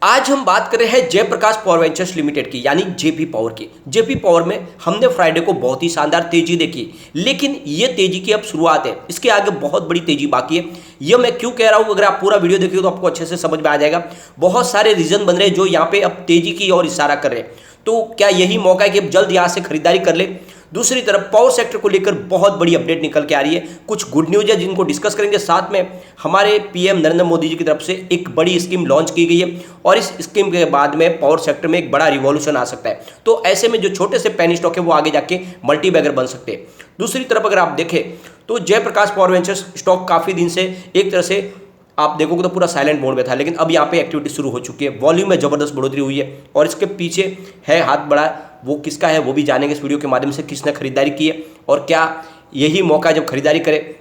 आज हम बात कर रहे हैं जयप्रकाश पावर वेंचर्स लिमिटेड की यानी जेपी पावर की। जेपी पावर में हमने फ्राइडे को बहुत ही शानदार तेजी देखी, लेकिन ये तेजी की अब शुरुआत है, इसके आगे बहुत बड़ी तेजी बाकी है। ये मैं क्यों कह रहा हूं, अगर आप पूरा वीडियो देखिए तो आपको अच्छे से समझ में आ जाएगा। बहुत सारे रीजन बन रहे हैं जो यहाँ पे अब तेजी की ओर इशारा कर रहे हैं। तो क्या यही मौका है कि अब जल्द यहाँ से खरीदारी कर ले। दूसरी तरफ पावर सेक्टर को लेकर बहुत बड़ी अपडेट निकल के आ रही है, कुछ गुड न्यूज है जिनको डिस्कस करेंगे। साथ में हमारे पीएम नरेंद्र मोदी जी की तरफ से एक बड़ी स्कीम लॉन्च की गई है और इस स्कीम के बाद में पावर सेक्टर में एक बड़ा रिवॉल्यूशन आ सकता है। तो ऐसे में जो छोटे से पेनी स्टॉक है वो आगे जाके मल्टी बैगर बन सकते हैं। दूसरी तरफ अगर आप देखें तो जयप्रकाश पावर वेंचर्स स्टॉक काफी दिन से एक तरह से आप देखोगे तो पूरा साइलेंट मोड में था, लेकिन अब यहाँ पे एक्टिविटी शुरू हो चुकी है। वॉल्यूम में जबरदस्त बढ़ोतरी हुई है और इसके पीछे है हाथ बड़ा, वो किसका है वो भी जानेंगे इस वीडियो के माध्यम से, किसने खरीदारी की है और क्या यही मौका है जब खरीदारी करे।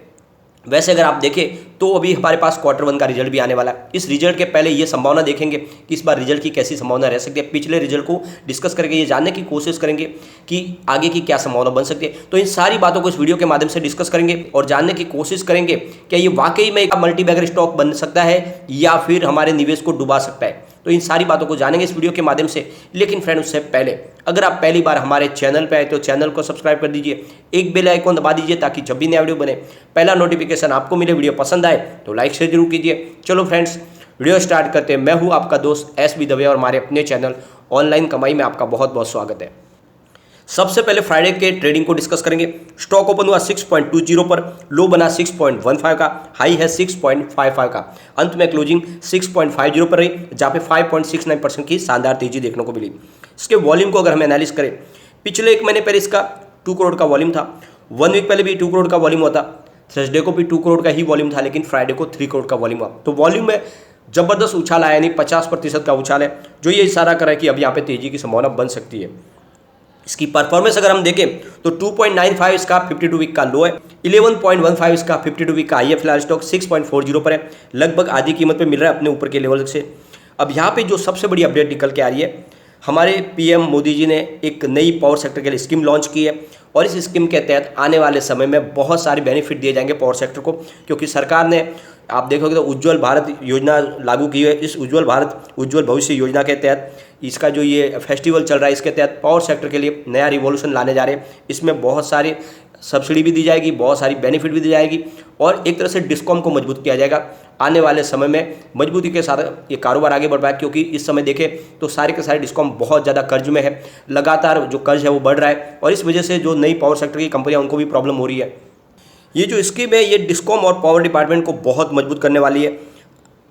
वैसे अगर आप देखें तो अभी हमारे पास Q1 का रिजल्ट भी आने वाला है। इस रिजल्ट के पहले ये संभावना देखेंगे कि इस बार रिजल्ट की कैसी संभावना रह सकती है। पिछले रिजल्ट को डिस्कस करके ये जानने की कोशिश करेंगे कि आगे की क्या संभावना बन सकती है। तो इन सारी बातों को इस वीडियो के माध्यम से डिस्कस करेंगे और जानने की कोशिश करेंगे क्या ये वाकई में एक मल्टी बैगर स्टॉक बन सकता है या फिर हमारे निवेश को डुबा सकता है। तो इन सारी बातों को जानेंगे इस वीडियो के माध्यम से। लेकिन फ्रेंड उससे पहले अगर आप पहली बार हमारे चैनल पे आए तो चैनल को सब्सक्राइब कर दीजिए, एक बेल आइकन दबा दीजिए ताकि जब भी नया वीडियो बने पहला नोटिफिकेशन आपको मिले। वीडियो पसंद आए तो लाइक शेयर जरूर कीजिए। चलो फ्रेंड्स वीडियो स्टार्ट करते हैं। मैं हूं आपका दोस्त SB दवे और हमारे अपने चैनल ऑनलाइन कमाई में आपका बहुत बहुत स्वागत है। सबसे पहले फ्राइडे के ट्रेडिंग को डिस्कस करेंगे। स्टॉक ओपन हुआ 6.20 पर, लो बना 6.15 का, हाई है 6.55 का, अंत में क्लोजिंग 6.50 पर रही जहां पे 5.69% की शानदार तेजी देखने को मिली। इसके वॉल्यूम को अगर हम एनालिस करें, पिछले एक महीने पहले इसका 2 करोड़ का वॉल्यूम था, 1 वीक पहले भी 2 करोड़ का वॉल्यूम हुआ था, थर्सडे को भी 2 करोड़ का ही वॉल्यूम था, लेकिन फ्राइडे को 3 करोड़ का वॉल्यूम हुआ। तो वॉल्यूम में जबरदस्त उछाल आया, यानी 50% का उछाल है, जो ये इशारा कर रहा है कि अब यहाँ पे तेजी की संभावना बन सकती है। इसकी परफॉर्मेंस अगर हम देखें तो 2.95 इसका 52 वीक का लो है, 11.15 इसका 52 वीक का हाई है। फिलहाल स्टॉक 6.40 पर है, लगभग आधी कीमत पे मिल रहा है अपने ऊपर के लेवल से। अब यहाँ पे जो सबसे बड़ी अपडेट निकल के आ रही है, हमारे पीएम मोदी जी ने एक नई पावर सेक्टर के लिए स्कीम लॉन्च की है और इस स्कीम के तहत आने वाले समय में बहुत सारे बेनिफिट दिए जाएंगे पावर सेक्टर को, क्योंकि सरकार ने आप देखोगे तो उज्ज्वल भारत योजना लागू की है। इस उज्ज्वल भारत उज्ज्वल भविष्य योजना के तहत इसका जो ये फेस्टिवल चल रहा है, इसके तहत पावर सेक्टर के लिए नया रिवॉल्यूशन लाने जा रहे हैं। इसमें बहुत सारी सब्सिडी भी दी जाएगी, बहुत सारी बेनिफिट भी दी जाएगी और एक तरह से डिस्कॉम को मजबूत किया जाएगा। आने वाले समय में मजबूती के साथ ये कारोबार आगे बढ़ रहा है, क्योंकि इस समय देखें तो सारे के सारे डिस्कॉम बहुत ज़्यादा कर्ज में है, लगातार जो कर्ज है वो बढ़ रहा है और इस वजह से जो नई पावर सेक्टर की कंपनियां उनको भी प्रॉब्लम हो रही है। ये जो स्कीम है ये डिस्कॉम और पावर डिपार्टमेंट को बहुत मजबूत करने वाली है।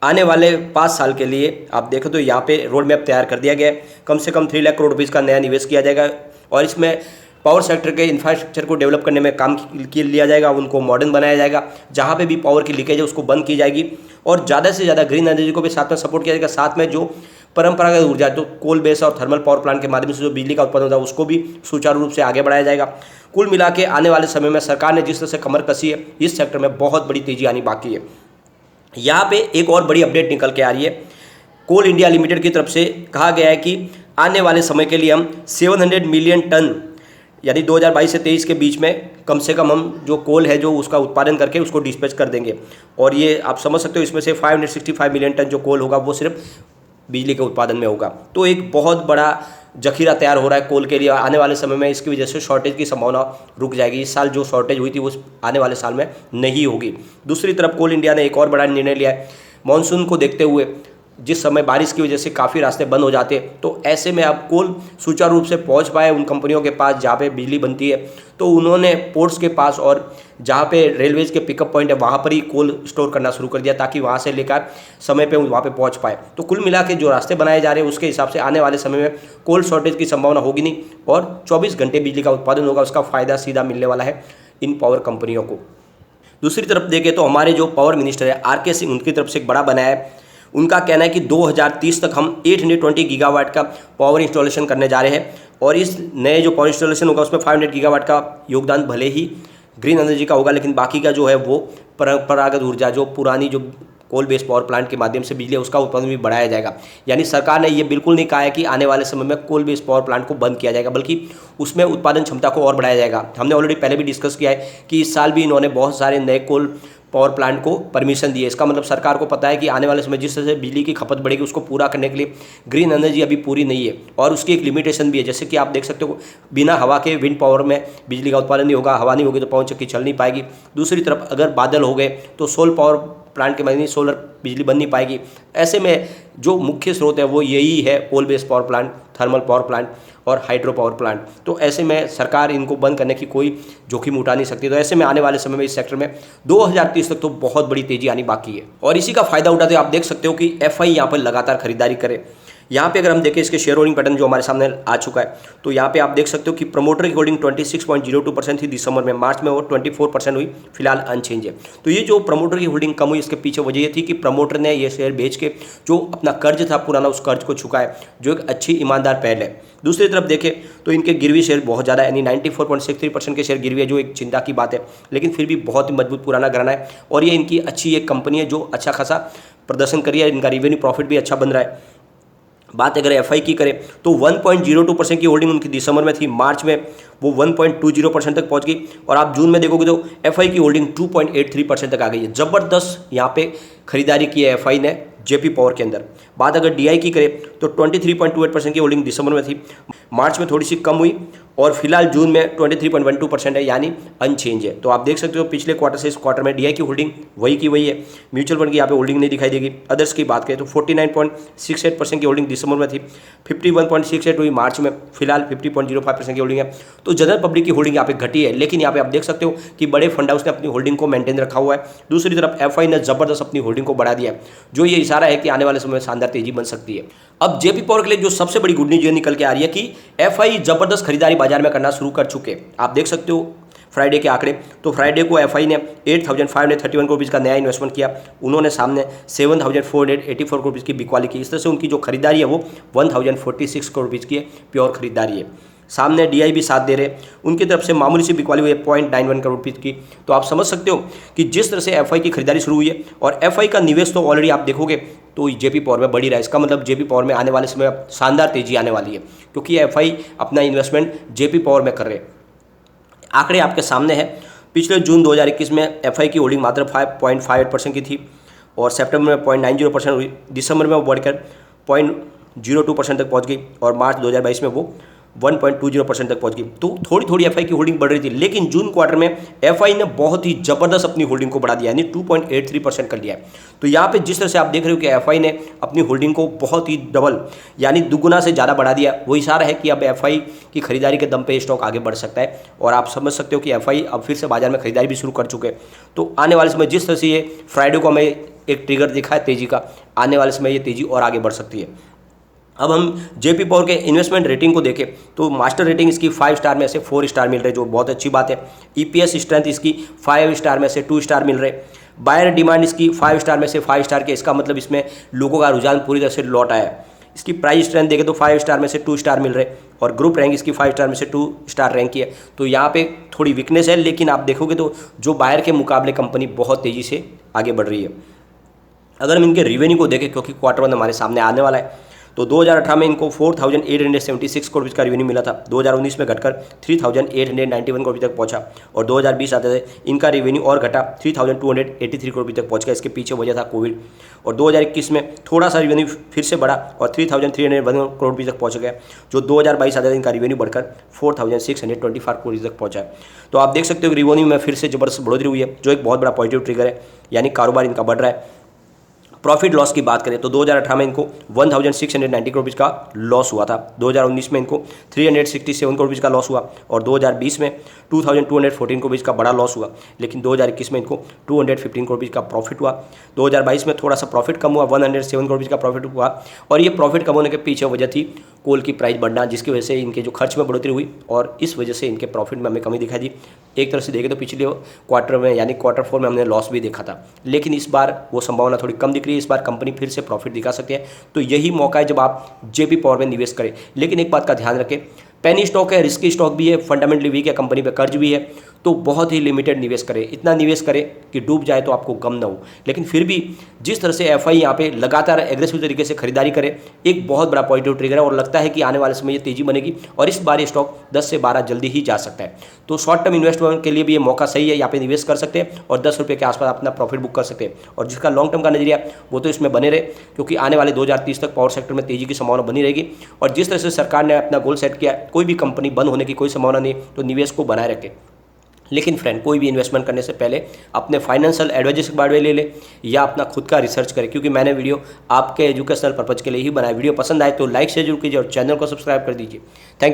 आने वाले 5 साल के लिए आप देखो तो यहाँ पे रोड मैप तैयार कर दिया गया है। कम से कम 3 लाख करोड़ रुपीज़ का नया निवेश किया जाएगा और इसमें पावर सेक्टर के इंफ्रास्ट्रक्चर को डेवलप करने में काम लिया जाएगा, उनको मॉडर्न बनाया जाएगा। जहाँ पे भी पावर की लीकेज है उसको बंद की जाएगी और ज़्यादा से ज़्यादा ग्रीन एनर्जी को भी साथ में सपोर्ट किया जाएगा। साथ में जो परंपरागत ऊर्जा तो कोल बेस और थर्मल पावर प्लांट के माध्यम से जो बिजली का उत्पादन होता है उसको भी सुचारू रूप से आगे बढ़ाया जाएगा। कुल मिला के आने वाले समय में सरकार ने जिस तरह से कमर कसी है, इस सेक्टर में बहुत बड़ी तेजी आनी बाकी है। यहाँ पे एक और बड़ी अपडेट निकल के आ रही है। कोल इंडिया लिमिटेड की तरफ से कहा गया है कि आने वाले समय के लिए हम 700 मिलियन टन यानी 2022 से 23 के बीच में कम से कम हम जो कोल है जो उसका उत्पादन करके उसको डिस्पैच कर देंगे। और ये आप समझ सकते हो, इसमें से 565 मिलियन टन जो कोल होगा वो सिर्फ बिजली के उत्पादन में होगा। तो एक बहुत बड़ा जखीरा तैयार हो रहा है कोल के लिए। आने वाले समय में इसकी वजह से शॉर्टेज की संभावना रुक जाएगी। इस साल जो शॉर्टेज हुई थी वो आने वाले साल में नहीं होगी। दूसरी तरफ कोल इंडिया ने एक और बड़ा निर्णय लिया है। मानसून को देखते हुए जिस समय बारिश की वजह से काफ़ी रास्ते बंद हो जाते हैं, तो ऐसे में अब कोल सुचारू रूप से पहुंच पाए उन कंपनियों के पास जहाँ पे बिजली बनती है। तो उन्होंने पोर्ट्स के पास और जहाँ पे रेलवेज के पिकअप पॉइंट है वहाँ पर ही कोल स्टोर करना शुरू कर दिया ताकि वहाँ से लेकर समय पे वहाँ पे पहुँच पाए। तो कुल मिला के जो रास्ते बनाए जा रहे हैं उसके हिसाब से आने वाले समय में कोल शॉर्टेज की संभावना होगी नहीं और 24 घंटे बिजली का उत्पादन होगा। उसका फ़ायदा सीधा मिलने वाला है इन पावर कंपनियों को। दूसरी तरफ देखें तो हमारे जो पावर मिनिस्टर है RK सिंह, उनकी तरफ से एक बड़ा बनाया है। उनका कहना है कि 2030 तक हम 820 गीगावाट का पावर इंस्टॉलेशन करने जा रहे हैं और इस नए जो पावर इंस्टॉलेशन होगा उसमें 500 गीगावाट का योगदान भले ही ग्रीन एनर्जी का होगा, लेकिन बाकी का जो है वो परंपरागत ऊर्जा जो पुरानी जो कोल बेस्ड पावर प्लांट के माध्यम से बिजली उसका उत्पादन भी बढ़ाया जाएगा। यानी सरकार ने ये बिल्कुल नहीं कहा है कि आने वाले समय में कोल बेस्ड पावर प्लांट को बंद किया जाएगा, बल्कि उसमें उत्पादन क्षमता को और बढ़ाया जाएगा। हमने ऑलरेडी पहले भी डिस्कस किया है कि इस साल भी इन्होंने बहुत सारे नए कोल पावर प्लांट को परमिशन दी है। इसका मतलब सरकार को पता है कि आने वाले समय जिस तरह से बिजली की खपत बढ़ेगी उसको पूरा करने के लिए ग्रीन एनर्जी अभी पूरी नहीं है और उसकी एक लिमिटेशन भी है। जैसे कि आप देख सकते हो बिना हवा के विंड पावर में बिजली का उत्पादन नहीं होगा, हवा नहीं होगी तो पवन चक्की चल नहीं पाएगी। दूसरी तरफ अगर बादल हो गए तो सोलर पावर प्लांट के मदद सोलर बिजली बन नहीं पाएगी। ऐसे में जो मुख्य स्रोत है वो यही है, coal based power plant, thermal power plant और हाइड्रो पावर प्लांट। तो ऐसे में सरकार इनको बंद करने की कोई जोखिम उठा नहीं सकती। तो ऐसे में आने वाले समय में इस सेक्टर में 2030 तक तो बहुत बड़ी तेजी आनी बाकी है और इसी का फायदा उठाते आप देख सकते हो कि एफआई यहाँ पर लगातार खरीदारी करे। यहाँ पे अगर हम देखें इसके शेयर होल्डिंग पैटर्न जो हमारे सामने आ चुका है, तो यहाँ पे आप देख सकते हो कि प्रमोटर की होल्डिंग 26.02% थी दिसंबर में, मार्च में वो 24% हुई, फिलहाल अनचेंज है। तो ये जो प्रमोटर की होल्डिंग कम हुई इसके पीछे वजह ये थी कि प्रमोटर ने ये शेयर बेच के जो अपना कर्ज था पुराना उस कर्ज को चुकाया, जो एक अच्छी ईमानदार पहल है। दूसरी तरफ देखें तो इनके गिरवी शेयर बहुत ज़्यादा यानी 94.63% के शेयर गिरवी है, जो एक चिंता की बात है, लेकिन फिर भी बहुत ही मजबूत पुराना घराना है और ये इनकी अच्छी एक कंपनी है जो अच्छा खासा प्रदर्शन करी है, इनका रेवेन्यू प्रॉफिट भी अच्छा बन रहा है। बात अगर एफआई की करें तो 1.02% की होल्डिंग उनकी दिसंबर में थी, मार्च में वो 1.20% तक पहुंच गई और आप जून में देखोगे तो एफआई की होल्डिंग 2.83% तक आ गई है। ज़बरदस्त यहाँ पे खरीदारी की है एफआई ने जेपी पावर के अंदर। बात अगर डीआई की करें तो 23.28% की होल्डिंग दिसंबर में थी, मार्च में थोड़ी सी कम हुई और फिलहाल जून में 23.12% है, यानी अनचेंज है। तो आप देख सकते हो पिछले क्वार्टर से इस क्वार्टर में डीआई की होल्डिंग वही की वही है। म्यूचुअल फंड की यहाँ पे होल्डिंग नहीं दिखाई देगी। अदर्स की बात करें तो 49.68% की होल्डिंग दिसंबर में थी, 51.68 हुई मार्च में, फिलहाल 50.05% की होल्डिंग है। तो जनरल पब्लिक की होल्डिंग यहाँ पे घटी है, लेकिन यहाँ पे आप देख सकते हो कि बड़े फंड हाउस ने अपनी होल्डिंग को मेंटेन रखा हुआ है। दूसरी तरफ एफआई ने जबरदस्त अपनी होल्डिंग को बढ़ा दिया है, जो ये इशारा है कि आने वाले समय में शानदार तेजी बन सकती है। अब जेपी पावर के लिए जो सबसे बड़ी गुड न्यूज ये निकल के आ रही है कि एफआई जबरदस्त खरीदारी बाजार में करना शुरू कर चुके। आप देख सकते हो फ्राइडे के आंकड़े, तो फ्राइडे को एफआई ने 8,531 करोड़ रुपीज़ का नया इन्वेस्टमेंट किया। उन्होंने सामने 7,484 करोड़ रुपीज़ की बिकवाली की। इस तरह से उनकी जो खरीदारी है वो 1,046 करोड़ रुपीज़ की है, प्योर खरीदारी है। सामने डीआई भी साथ दे रहे, उनकी तरफ से मामूली सी बिकवाली हुई है 0.91 करोड़ रुपीज़ की। तो आप समझ सकते हो कि जिस तरह से एफआई की खरीदारी शुरू हुई है और एफआई का निवेश तो ऑलरेडी आप देखोगे तो जेपी पावर में बढ़ी रहा है। इसका मतलब जेपी पावर में आने वाले समय शानदार तेजी आने वाली है, क्योंकि एफआई अपना इन्वेस्टमेंट जेपी पावर में कर रहे हैं। आंकड़े आपके सामने हैं। पिछले जून 2021 में एफआई की होल्डिंग मात्र 5.58% की थी और सितंबर में 0.90% हुई, दिसंबर में वो बढ़कर 0.02% तक पहुंच गई और मार्च 2022 में वो 1.20% तक पहुंच गई। तो थोड़ी थोड़ी एफआई की होल्डिंग बढ़ रही थी, लेकिन जून क्वार्टर में एफआई ने बहुत ही जबरदस्त अपनी होल्डिंग को बढ़ा दिया, यानी 2.83% कर लिया है। तो यहाँ पे जिस तरह से आप देख रहे हो कि एफआई ने अपनी होल्डिंग को बहुत ही डबल यानी दुगुना से ज़्यादा बढ़ा दिया, वो इशारा है कि अब एफआई की खरीदारी के दम पे स्टॉक आगे बढ़ सकता है और आप समझ सकते हो कि एफआई अब फिर से बाजार में खरीदारी भी शुरू कर चुके हैं। तो आने वाले समय जिस तरह से ये फ्राइडे को हमें एक ट्रिगर दिखा है तेजी का, आने वाले समय ये तेजी और आगे बढ़ सकती है। अब हम जेपी पावर के इन्वेस्टमेंट रेटिंग को देखें तो मास्टर रेटिंग इसकी 5 स्टार में से 4 स्टार मिल रहे, जो बहुत अच्छी बात है। ईपीएस स्ट्रेंथ इसकी 5 स्टार में से 2 स्टार मिल रहे। बायर डिमांड इसकी 5 स्टार में से 5 स्टार के, इसका मतलब इसमें लोगों का रुझान पूरी तरह से लौट आया है। इसकी प्राइस स्ट्रेंथ देखें तो 5 स्टार में से 2 स्टार मिल रहे और ग्रुप रैंक इसकी 5 स्टार में से 2 स्टार रैंक की है। तो यहाँ पे थोड़ी वीकनेस है, लेकिन आप देखोगे तो जो बायर के मुकाबले कंपनी बहुत तेज़ी से आगे बढ़ रही है। अगर हम इनके रेवेन्यू को देखें, क्योंकि क्वार्टर 1 हमारे सामने आने वाला है, तो 2018 में इनको 4,876 करोड़ रुपये का रेवेन्यू मिला था। 2019 में घटकर 3,891 करोड़ रुपये तक पहुंचा और 2020 आते थे इनका रेवेन्यू और घटा 3,283 करोड़ रुपये तक पहुंच गया। इसके पीछे वजह था कोविड। और 2021 में थोड़ा सा रेवेन्यू फिर से बढ़ा और 3,301 करोड़ रुपये तक पहुंच गया। जो 2022 आते थे इनका रेवेन्यू बढ़कर 4,625 करोड़ तक पहुँचा है। तो आप देख सकते हो कि रेवेन्यू में फिर से जबरदस्त बढ़ोतरी हुई है, जो एक बहुत बड़ा पॉजिटिव ट्रिगर है, यानी कारोबार इनका बढ़ रहा है। प्रॉफिट लॉस की बात करें तो 2018 में इनको 1,690 करोड़ रुपये का लॉस हुआ था। 2019 में इनको 367 करोड़ रुपये का लॉस हुआ और 2020 में 2,214 करोड़ रुपये का बड़ा लॉस हुआ। लेकिन 2021 में इनको 215 करोड़ रुपये का प्रॉफिट हुआ। 2022 में थोड़ा सा प्रॉफिट कम हुआ, 107 करोड़ रुपये का प्रॉफिट हुआ और ये प्रॉफिट कम होने के पीछे वजह थी कोल की प्राइस बढ़ना, जिसकी वजह से इनके जो खर्च में बढ़ोतरी हुई और इस वजह से इनके प्रॉफिट में हमें कमी दिखाई दी। एक तरह से देखें तो पिछले क्वार्टर में यानी क्वार्टर 4 में हमने लॉस भी देखा था, लेकिन इस बार वो संभावना थोड़ी कम दिख रही है। इस बार कंपनी फिर से प्रॉफिट दिखा सकती है, तो यही मौका है जब आप जेपी पावर में निवेश करें। लेकिन एक बात का ध्यान रखें, पेनी स्टॉक है, रिस्की स्टॉक भी है, फंडामेंटली वीक है, कंपनी पे कर्ज भी है, तो बहुत ही लिमिटेड निवेश करें। इतना निवेश करें कि डूब जाए तो आपको गम ना हो। लेकिन फिर भी जिस तरह से एफआई यहाँ पे लगातार एग्रेसिव तरीके से खरीदारी करे, एक बहुत बड़ा पॉजिटिव ट्रिगर है और लगता है कि आने वाले समय ये तेजी बनेगी और इस बार ये स्टॉक 10 से 12 जल्दी ही जा सकता है। तो शॉर्ट टर्म इन्वेस्टमेंट के लिए भी ये मौका सही है, यहाँ पे निवेश कर सकते हैं और 10 रुपये के आसपास अपना प्रॉफिट बुक कर सकते हैं। और जिसका लॉन्ग टर्म का नजरिया वो तो इसमें बने रहे, क्योंकि आने वाले 2030 तक पावर सेक्टर में तेजी की संभावना बनी रहेगी। और जिस तरह से सरकार ने अपना गोल सेट किया, कोई भी कंपनी बंद होने की कोई संभावना नहीं, तो निवेश को बनाए रखें। लेकिन फ्रेंड, कोई भी इन्वेस्टमेंट करने से पहले अपने फाइनेंशियल एडवाइजर से बारे ले ले या अपना खुद का रिसर्च करें, क्योंकि मैंने वीडियो आपके एजुकेशनल पर्पज के लिए ही बनाया। वीडियो पसंद आए तो लाइक शेयर जरूर कीजिए और चैनल को सब्सक्राइब कर दीजिए। Thank you.